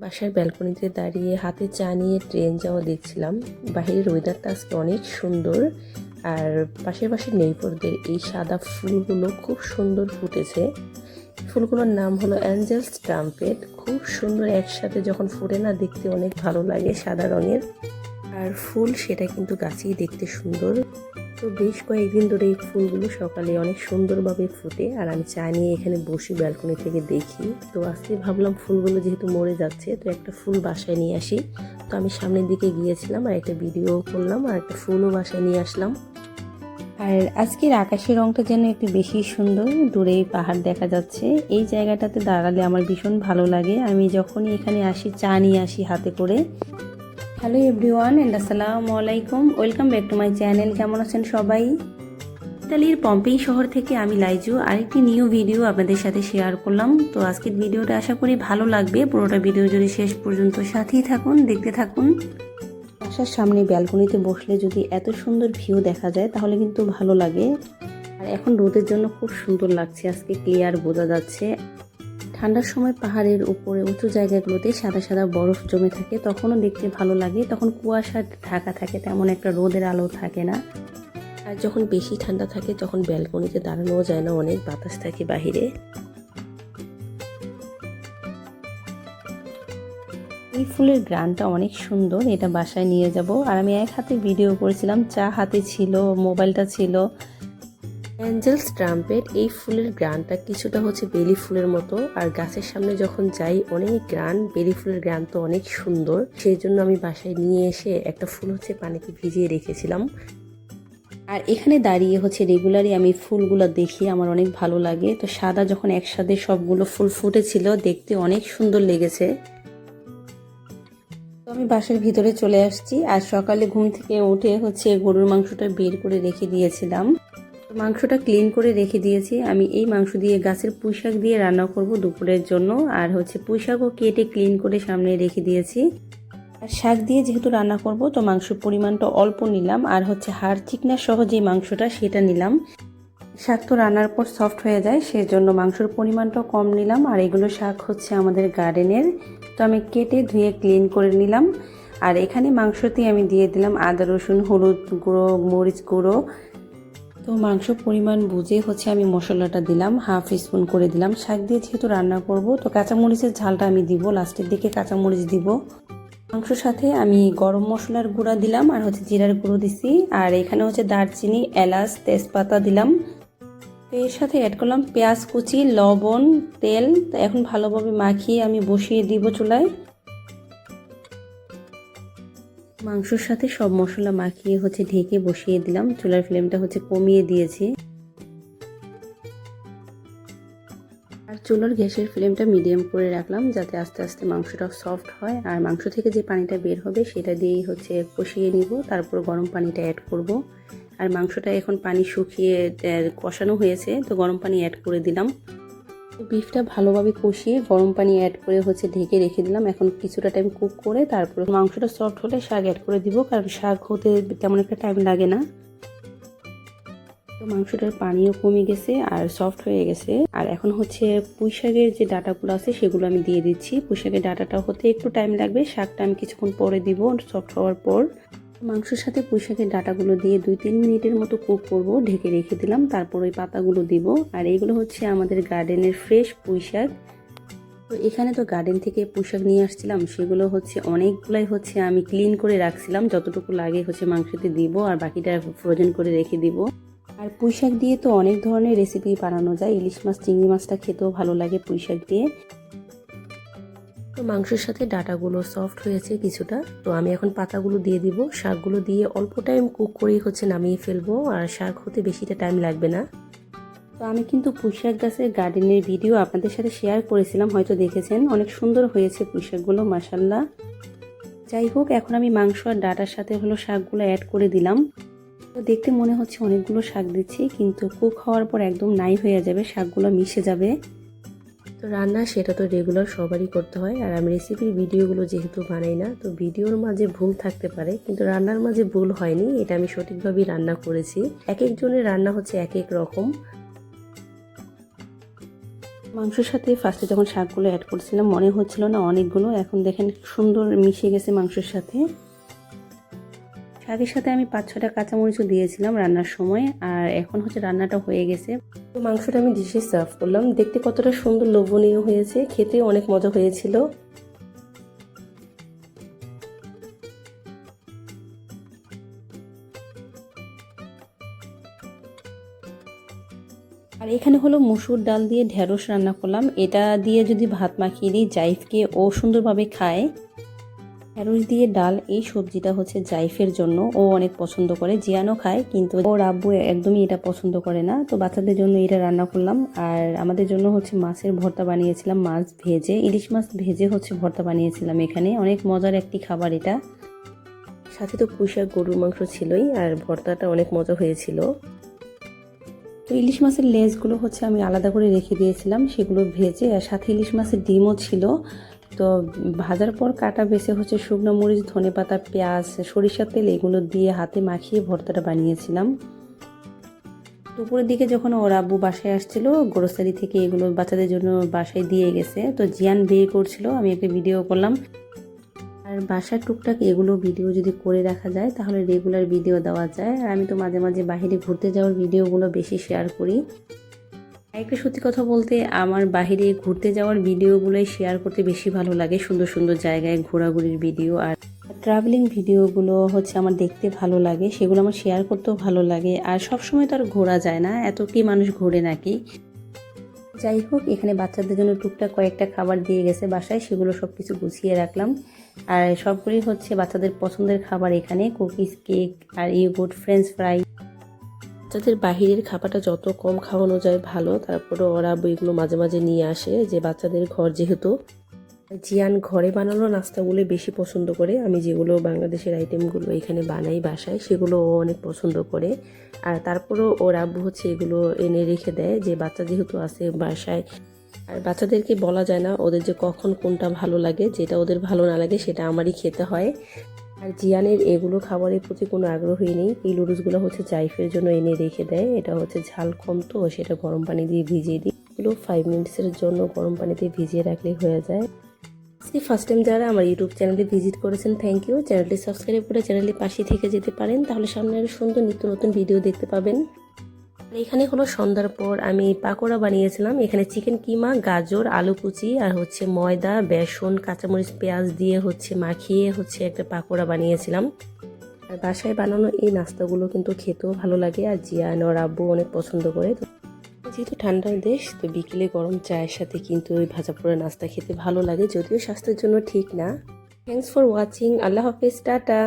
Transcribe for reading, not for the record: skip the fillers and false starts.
বাসার ব্যালকনিতে দাঁড়িয়ে হাতে চা নিয়ে ট্রেন যাওয়া দেখছিলাম। বাহিরের ওয়েদারটা আজকে অনেক সুন্দর, আর পাশের নেইবারদের এই সাদা ফুলগুলো খুব সুন্দর ফুটেছে। ফুলগুলোর নাম হলো অ্যাঞ্জেলস ট্রাম্পেট। খুব সুন্দর একসাথে যখন ফুটে না, দেখতে অনেক ভালো লাগে, সাদা রঙের। আর ফুল সেটা কিন্তু গাছেই দেখতে সুন্দর। তো বেশ কয়েকদিন ধরে এই ফুলগুলো সকালে অনেক সুন্দরভাবে ফুটে, আর আমি চা নিয়ে এখানে বসি ব্যালকনি থেকে দেখি। তো আজকে ভাবলাম ফুলগুলো যেহেতু মরে যাচ্ছে, তো একটা ফুল বাসায় নিয়ে আসি। তো আমি সামনের দিকে গিয়েছিলাম আর একটা ভিডিও করলাম, আর একটা ফুলও বাসায় নিয়ে আসলাম। আর আজকের আকাশের রংটা যেন একটু বেশি সুন্দর, দূরে পাহাড় দেখা যাচ্ছে। এই জায়গাটাতে দাঁড়ালে আমার ভীষণ ভালো লাগে। আমি যখনই এখানে আসি চা নিয়ে আসি হাতে করে। হ্যালো এভরিওয়ান এন্ড আসসালামু আলাইকুম, welcome back to my channel. কেমন আছেন সবাই? ইতালির পম্পেই শহর থেকে আমি লাইজু আরেকটি নিউ ভিডিও আপনাদের সাথে শেয়ার করলাম। তো আজকের ভিডিওটা আশা করি ভালো লাগবে। পুরোটা ভিডিও যদি শেষ পর্যন্ত সাথেই থাকুন, দেখতে থাকুন। বাসার সামনে ব্যালকনিতে বসলে যদি এত সুন্দর ভিউ দেখা যায় তাহলে কিন্তু ভালো লাগে। আর এখন রোদের জন্য খুব সুন্দর লাগছে, আজকে ক্লিয়ার বোঝা যাচ্ছে। ঠান্ডার সময় পাহাড়ের উপরে উঁচু জায়গাগুলোতে সাদা সাদা বরফ জমে থাকে, তখনও দেখতে ভালো লাগে। তখন কুয়াশা ঢাকা থাকে, তেমন একটা রোদের আলো থাকে না। আর যখন বেশি ঠান্ডা থাকে তখন ব্যালকনিতে দাঁড়ানোও যায় না, অনেক বাতাস থাকে বাহিরে। এই ফুলের গ্রানটা অনেক সুন্দর, এটা বাসায় নিয়ে যাব। আর আমি এক হাতে ভিডিও করেছিলাম, চা হাতে ছিল, মোবাইলটা ছিল। অ্যাঞ্জেলস ট্রাম্পেট এই ফুলের গ্রানটা কিছুটা হচ্ছে বেলি ফুলের মতো, আর গাছের সামনে যখন যাই অনেক গ্রান, বেলি ফুলের গ্রান তো অনেক সুন্দর। সেই জন্য আমি বাসায় নিয়ে এসে একটা ফুল হচ্ছে পানিতে ভিজিয়ে রেখেছিলাম। আর এখানে দাঁড়িয়ে হচ্ছে রেগুলারই আমি ফুলগুলো দেখি, আমার অনেক ভালো লাগে। তো সাদা যখন একসাথে সবগুলো ফুল ফুটেছিল, দেখতে অনেক সুন্দর লেগেছে। তো আমি বাসার ভিতরে চলে আসছি। আর সকালে ঘুম থেকে উঠে হচ্ছে গরুর মাংসটা বের করে রেখে দিয়েছিলাম। মাংসটা ক্লিন করে রেখে দিয়েছি। আমি এই মাংস দিয়ে গাছের পুঁইশাক দিয়ে রান্না করব দুপুরের জন্য। আর হচ্ছে পুঁইশাকও কেটে ক্লিন করে সামনে রেখে দিয়েছি। আর শাক দিয়ে যেহেতু রান্না করব, তো মাংসের পরিমাণটা অল্প নিলাম। আর হচ্ছে হাড় চিকনা সহ যে মাংসটা সেটা নিলাম। শাক তো রান্নার পর সফট হয়ে যায়, সেজন্য মাংসের পরিমাণটাও কম নিলাম। আর এগুলো শাক হচ্ছে আমাদের গার্ডেনের, তো আমি কেটে ধুয়ে ক্লিন করে নিলাম। আর এখানে মাংসতেই আমি দিয়ে দিলাম আদা রসুন, হলুদ গুঁড়ো, মরিচ গুঁড়ো। তো মাংস পরিমাণ বুঝে হচ্ছে আমি মশলাটা দিলাম, হাফ স্পুন করে দিলাম। শাক দিয়ে যেহেতু রান্না করব, তো কাঁচামরিচের ঝালটা আমি দিব লাস্টের দিকে, কাঁচামরিচ দিব। মাংসর সাথে আমি গরম মশলার গুঁড়া দিলাম, আর হচ্ছে জিরার গুঁড়ো দিছি। আর এখানে হচ্ছে দারচিনি, এলাচ, তেজপাতা দিলাম। তো এর সাথে অ্যাড করলাম পেঁয়াজ কুচি, লবণ, তেল। তো এখন ভালোভাবে মাখিয়ে আমি বসিয়ে দিব চুলায়। মাংসর সাথে সব মশলা মাখিয়ে হচ্ছে ঢেকে বসিয়ে দিলাম। চুলার ফ্লেমটা হচ্ছে কমিয়ে দিয়েছি। আর চুলার গ্যাসের ফ্লেমটা মিডিয়াম করে রাখলাম, যাতে আস্তে আস্তে মাংসটা সফট হয়। আর মাংস থেকে যে পানিটা বের হবে সেটা দিয়েই হচ্ছে কষিয়ে নিব, তারপর গরম পানিটা অ্যাড করব। আর মাংসটা এখন পানি শুকিয়ে কষানো হয়েছে, তো গরম পানি অ্যাড করে দিলাম। তো বিফটা ভালোভাবে কষিয়ে গরম পানি অ্যাড করে হচ্ছে ঢেকে রেখে দিলাম। এখন কিছুটা টাইম কুক করে তারপর মাংসটা সফট হলে শাক অ্যাড করে দিব, কারণ শাক হতে তেমন একটা টাইম লাগে না। তো মাংসটার পানিও কমে গেছে আর সফট হয়ে গেছে। আর এখন হচ্ছে পুঁইশাকের যে ডাটাগুলো আছে সেগুলো আমি দিয়ে দিচ্ছি। পুঁইশাকের ডাটাটা হতে একটু টাইম লাগবে, শাকটা আমি কিছুক্ষণ পরে দিব সফট হওয়ার পর। মাংসের সাথে পুঁইশাকের ডাটাগুলো দিয়ে 2-3 মিনিটের মতো কুক করব, ঢেকে রেখে দিলাম। তারপর ওই পাতাগুলো দিব। আর এইগুলো হচ্ছে আমাদের গার্ডেনের ফ্রেশ পুঁইশাক। তো এখানে তো গার্ডেন থেকে পুঁইশাক নিয়ে আসছিলাম, সেগুলো হচ্ছে অনেকগুলাই হচ্ছে আমি ক্লিন করে রাখছিলাম, যতটুকু লাগে হচ্ছে মাংসতে দিব, আর বাকিটা ফ্রোজেন করে রেখে দিব। আর পুঁইশাক দিয়ে তো অনেক ধরনের রেসিপি বানানো যায়। ইলিশ মাছ, চিংড়ি মাছটা খেতেও ভালো লাগে পুঁইশাক দিয়ে। তো মাংসের সাথে ডাটাগুলো সফট হয়েছে কিছুটা, তো আমি এখন পাতাগুলো দিয়ে দিব। শাকগুলো দিয়ে অল্প টাইম কুক করেই হচ্ছে নামিয়ে ফেলবো, আর শাক হতে বেশিটা টাইম লাগবে না। তো আমি কিন্তু পুঁইশাক গাছের গার্ডেনের ভিডিও আপনাদের সাথে শেয়ার করেছিলাম, হয়তো দেখেছেন। অনেক সুন্দর হয়েছে পুঁইশাকগুলো, মাশাল্লাহ। যাই হোক, এখন আমি মাংস আর ডাটার সাথে হলো শাকগুলো অ্যাড করে দিলাম। তো দেখতে মনে হচ্ছে অনেকগুলো শাক দিচ্ছি, কিন্তু কুক হওয়ার পর একদম নাই হয়ে যাবে, শাকগুলো মিশে যাবে। তো রান্না সেটা তো রেগুলার সবারই করতে হয়। আর আমি রেসিপির ভিডিওগুলো যেহেতু বানাই না, তো ভিডিওর মাঝে ভুল থাকতে পারে, কিন্তু রান্নার মাঝে ভুল হয়নি। এটা আমি সঠিকভাবেই রান্না করেছি। এক একজনের রান্না হচ্ছে এক এক রকম। মাংসের সাথে ফার্স্টে যখন শাকগুলো অ্যাড করছিলাম মনে হচ্ছিল না অনেকগুলো, এখন দেখেন সুন্দর মিশে গেছে মাংসের সাথে। শাকের সাথে আমি 5-6টা কাঁচামরিচও দিয়েছিলাম রান্নার সময়, আর এখন হচ্ছে রান্নাটা হয়ে গেছে। তো মাংসটা আমি ডিশে সার্ভ করলাম। দেখতে কতটা সুন্দর লোভনীয় হয়েছে, খেতে অনেক মজা হয়েছিল। আর এখানে হলো মসুর ডাল দিয়ে ঢেঁড়স রান্না করলাম। এটা দিয়ে যদি ভাত মাখিয়ে দিই জাইফকে, ও সুন্দরভাবে খায়। ঢেঁড়স দিয়ে ডাল এই সবজিটা হচ্ছে জাইফের জন্য, ও অনেক পছন্দ করে। জিয়ানও খায় কিন্তু ওর আব্বু একদমই এটা পছন্দ করে না। তো বাচ্চাদের জন্য এটা রান্না করলাম। আর আমাদের জন্য হচ্ছে মাছের ভর্তা বানিয়েছিলাম, মাছ ভেজে, ইলিশ মাছ ভেজে হচ্ছে ভর্তা বানিয়েছিলাম। এখানে অনেক মজার একটি খাবার এটা। সাথে তো পুঁইশাক গরুর মাংস ছিলই, আর ভর্তাটা অনেক মজা হয়েছিল। তো ইলিশ মাছের লেজগুলো হচ্ছে আমি আলাদা করে রেখে দিয়েছিলাম, সেগুলো ভেজে, আর সাথে ইলিশ মাছের ডিমও ছিল। তো ভাজার পর কাটা বেছে হচ্ছে শুকনো মরিচ, ধনেপাতা, পেঁয়াজ, সরিষার তেল এগুলো দিয়ে হাতে মাখিয়ে ভর্তাটা বানিয়েছিলাম। দুপুরের দিকে যখন ওর আব্বু বাসায় আসছিল গ্রোসারি থেকে, এগুলো বাচ্চাদের জন্য বাসায় দিয়ে গেছে। তো জিয়ান বিয়ে করছিল, আমি একটা ভিডিও করলাম। আর বাসার টুকটাক এগুলো ভিডিও যদি করে রাখা যায় তাহলে রেগুলার ভিডিও দেওয়া যায়। আর আমি তো মাঝে মাঝে বাইরে ঘুরতে যাওয়ার ভিডিওগুলো বেশি শেয়ার করি। একটা সত্যি কথা বলতে, আমার বাইরে ঘুরতে যাওয়ার ভিডিওগুলোই শেয়ার করতে বেশি ভালো লাগে। সুন্দর সুন্দর জায়গায় ঘোরাঘুরির ভিডিও আর ট্রাভেলিং ভিডিওগুলো হচ্ছে আমার দেখতে ভালো লাগে, সেগুলো আমার শেয়ার করতেও ভালো লাগে। আর সবসময় তো আর ঘোরা যায় না, এত কি মানুষ ঘোরে নাকি। যাই হোক, এখানে বাচ্চাদের জন্য টুকটাক কয়েকটা খাবার দিয়ে গেছে বাসায়, সেগুলো সব কিছু গুছিয়ে রাখলাম। আর সবগুলি হচ্ছে বাচ্চাদের পছন্দের খাবার। এখানে কুকিজ, কেক আর ইয়োগurt, ফ্রেঞ্চ ফ্রাই। বাচ্চাদের বাহিরের খাবারটা যত কম খাওয়ানো যায় ভালো। তারপরে ওরা বইগুলো মাঝে মাঝে নিয়ে আসে, যে বাচ্চাদের ঘর যেহেতু। জিয়ান ঘরে বানানো নাস্তাগুলো বেশি পছন্দ করে। আমি যেগুলো বাংলাদেশের আইটেমগুলো এখানে বানাই বাসায়, সেগুলো ও অনেক পছন্দ করে। আর তারপরেও ওর আব্বু হচ্ছে এগুলো এনে রেখে দেয়, যে বাচ্চা যেহেতু আছে বাসায়। আর বাচ্চাদেরকে বলা যায় না ওদের যে কখন কোনটা ভালো লাগে, যেটা ওদের ভালো না লাগে সেটা আমারই খেতে হয়। আর জিয়ানের এগুলো খাবারের প্রতি কোনো আগ্রহই নেই। এই নুডলসগুলো হচ্ছে জাইফের জন্য এনে রেখে দেয়। এটা হচ্ছে ঝাল কম, তো সেটা গরম পানি দিয়ে ভিজিয়ে দিই। এগুলো 5 মিনিটসের জন্য গরম পানিতে ভিজিয়ে রাখলেই হয়ে যায়। আজকে ফার্স্ট টাইম যারা আমার ইউটিউব চ্যানেলে ভিজিট করেছেন, থ্যাংক ইউ। চ্যানেলটি সাবস্ক্রাইব করে চ্যানেলের পাশে থেকে যেতে পারেন, তাহলে সামনে আরও সুন্দর নিত্য নতুন ভিডিও দেখতে পাবেন। এখানে হলো সন্ধ্যার পর আমি পাকোড়া বানিয়েছিলাম। এখানে চিকেন কিমা, গাজর, আলু কুচি আর হচ্ছে ময়দা, বেসন, কাঁচামরিচ, পেঁয়াজ দিয়ে হচ্ছে মাখিয়ে হচ্ছে একটা পাকোড়া বানিয়েছিলাম। আর বাসায় বানানো এই নাস্তাগুলো কিন্তু খেতেও ভালো লাগে, আর জিয়ান ওর আব্বু অনেক পছন্দ করে। যেহেতু ঠান্ডার দেশ, তো বিকেলে গরম চায়ের সাথে কিন্তু ওই ভাজা পোড়া নাস্তা খেতে ভালো লাগে, যদিও স্বাস্থ্যের জন্য ঠিক না। Thanks for watching. আল্লাহ হাফেজ, টাটা।